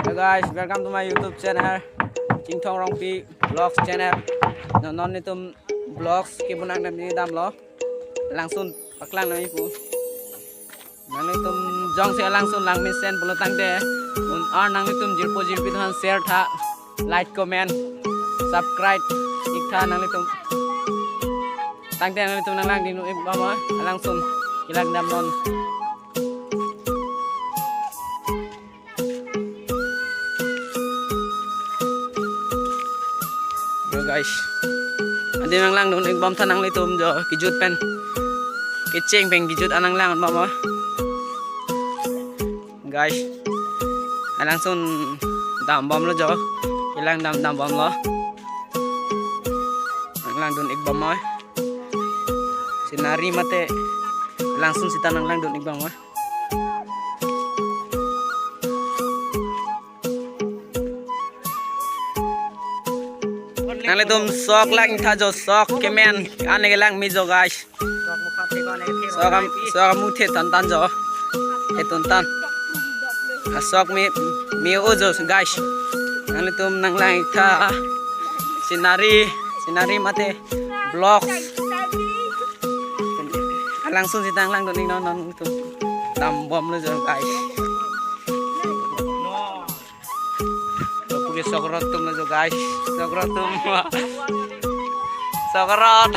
Hello guys, welcome to my YouTube channel, Ching Thong Rongpi Vlogs channel. Non nitum vlogs kibunang nam ni dam lo. Langsung paklang nami pu. Nang nitum jong se langsung lang misen bulutang de. Un nang nitum jirpo jirpi tuhan share tha, like, comment, subscribe. Ikha nang nitum. Tang te nang nitum nang lang dinu ibama langsung kilang dam non. Guys, ada yang lang nun igbam tanang litum jo kijut pen kicing peng kijut anang lang mama guys langsung dam bom lo jo hilang dam bom lo lang dun igbam mo sinari mate langsung si tanang lang dun igbam mo nang letum sok lang tha jo sok kemen ane lang mi jo guys sok muthe tan tan jo he ton tan sok mi o jo guys nang letum nang lang tha sinari mate blog langsung si tang lang don non tu dam bom lo jo guys sokrotum na jo guys sokrotum sokrot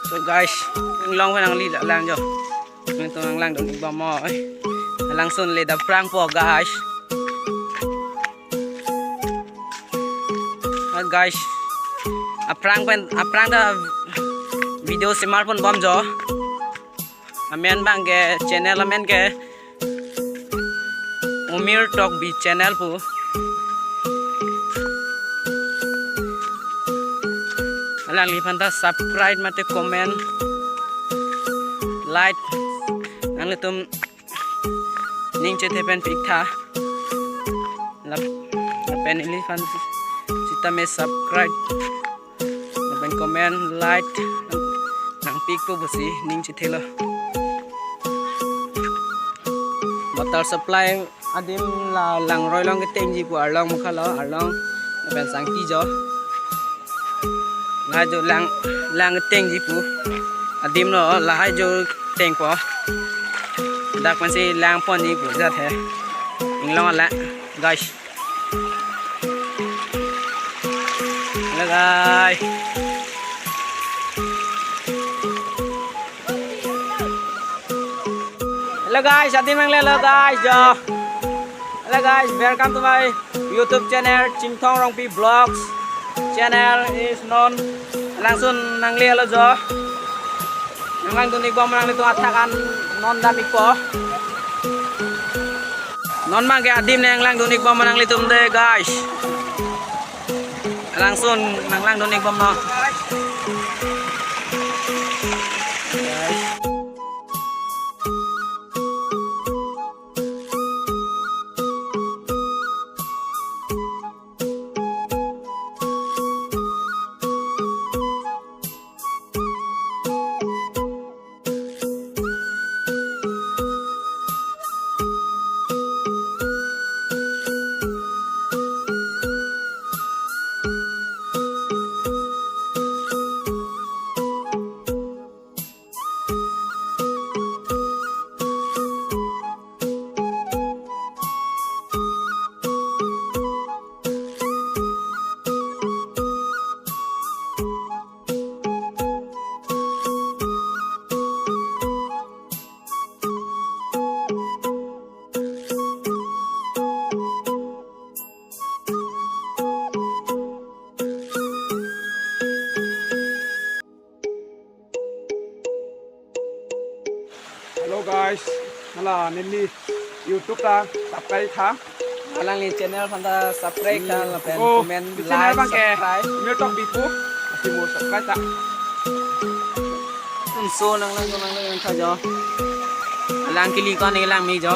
so guys long phải năng li lang jo nên tôi lang don ibam mo langsung le da prang po guys guys aprang da video smartphone bom jo amen bang ke channel amen ke Umir Talk bi channel pu alang lipan ta subscribe mate comment like ang letum ning che the pen piktha la pen lipan sita me subscribe pen comment like pik po busi ning chi thelo water supply adim la lang roi long ke teng ji pu arlong mukha lo arlong ben sang ki jo la jo lang ke teng ji pu adim no la hai jo teng po dak man si lang pon ji pu ja the ing long la guys la guys hello guys, atin mang hello guys jo. Hello guys, welcome to my YouTube channel Ching Thong Rongpi Vlogs channel is known langsung nang hello jo. Nang lang tunik bom nang itu atakan non damik po. Non mang ke adim nang lang tunik bom nang litum de guys. Langsung nang lang tunik bom no. Hello guys, nala nili YouTube ta subscribe tha. Alang ni channel phanta subscribe ta la pen Oh, comment channel like bang ke subscribe. Umir Talk bi pu. Masih mau subscribe ta. So nang lang tha jo. Alang kili con ni lang mi jo.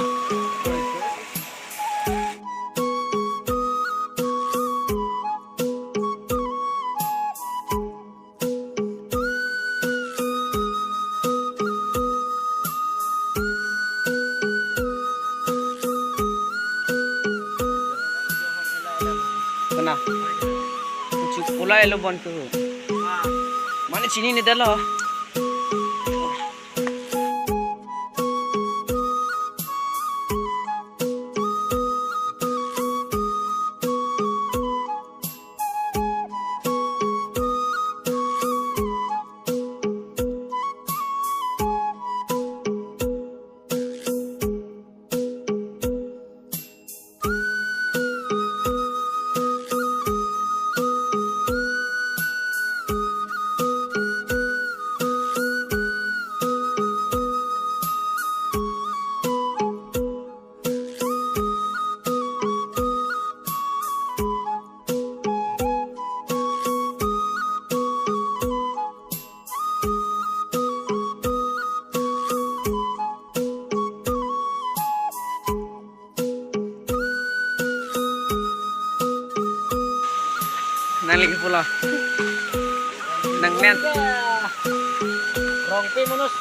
Mulai lo bon ku. Mana sini ni dah lo. Nang lagi pula. Nang men. Rompi manus.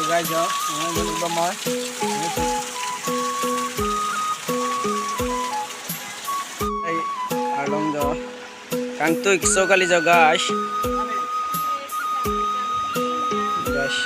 Guys yo, ini belum mau. Ay, along jo. Kang tu ikso kali jo guys. Guys.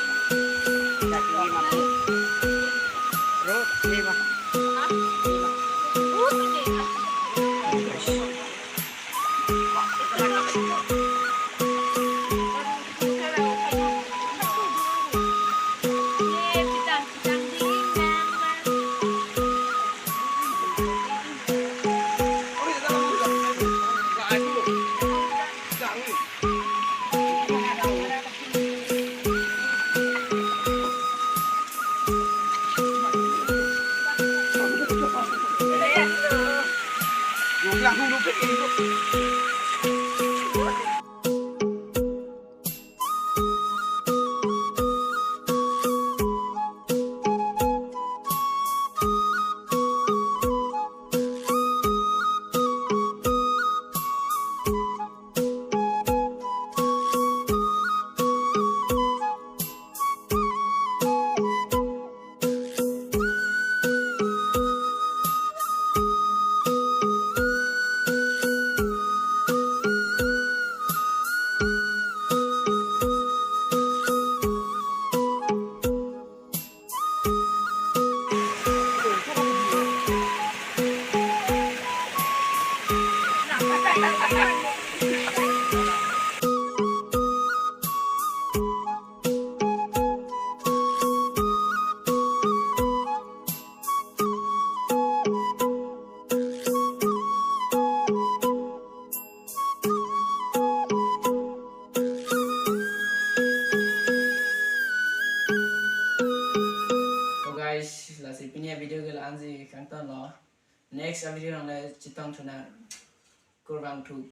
Là si punya video ke anji kang ton lo next video nang le chitong thuna kurang thu